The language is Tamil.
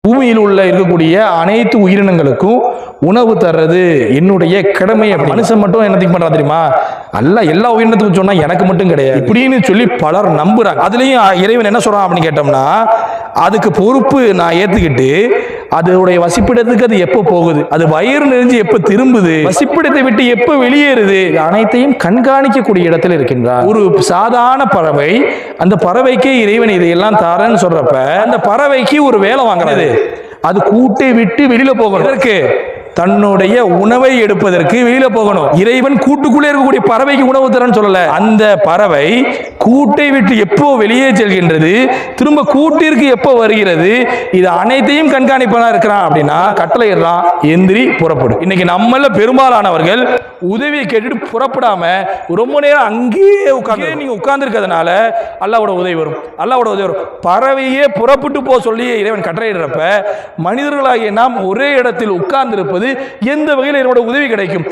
பூமியில் உள்ள இருக்கக்கூடிய அனைத்து உயிரினங்களுக்கும் உணவு தர்றது என்னுடைய கடமை. மனுஷன் மட்டும் என்ன திங்க் பண்றா தெரியுமா? அல்ல எல்லா உயிரினத்துக்கும் சொன்னா எனக்கு மட்டும் கிடையாது இப்படின்னு சொல்லி பலர் நம்புறாங்க. அதுலயும் இறைவன் என்ன சொல்றான் அப்படின்னு கேட்டோம்னா, அதுக்கு பொறுப்பு நான் ஏத்துக்கிட்டு அதோடைய வசிப்பிடத்துக்கு அது எப்போ போகுது, அது வயிறு நிறைஞ்சு எப்ப திரும்புது, வசிப்பிடத்தை விட்டு எப்ப வெளியேறுது, அனைத்தையும் கண்காணிக்கக்கூடிய இடத்துல இருக்கின்றார். ஒரு சாதாரண பறவை, அந்த பறவைக்கே இறைவன் இதையெல்லாம் தாரன்னு சொல்றப்ப அந்த பறவைக்கு ஒரு வேலை வாங்குறது, அது கூட்டை விட்டு வெளியில போகணும். இதற்கு தன்னுடைய உணவை எடுப்பதற்கு வெளியில போகணும். இறைவன் கூட்டுக்குள்ளே இருக்கக்கூடிய பறவைக்கு உணவு தரன்னு சொல்லல. அந்த பறவை கூட்டை விட்டு எப்போ வெளியே செல்கின்றது, திரும்ப கூட்டிற்கு எப்போ வருகிறது, இது அனைத்தையும் கண்காணிப்பதா இருக்கிறான் அப்படின்னா கட்டளை இடுறான், எந்திரி புறப்படும். இன்னைக்கு நம்மள பெரும்பாலானவர்கள் உதவியை கேட்டுட்டு புறப்படாம ரொம்ப நேரம் அங்கேயே உட்கார்ந்து நீங்க உட்கார்ந்து இருக்கிறதுனால அல்லாஹ்வோட உதவி வரும், அல்லாஹ்வோட உதவி வரும். பறவையே புறப்பட்டு போ சொல்லி இறைவன் கட்டளை இடுறப்ப மனிதர்களாகிய நாம் ஒரே இடத்தில் உட்கார்ந்து இருப்பது எந்த வகையில் என்னோட உதவி கிடைக்கும்?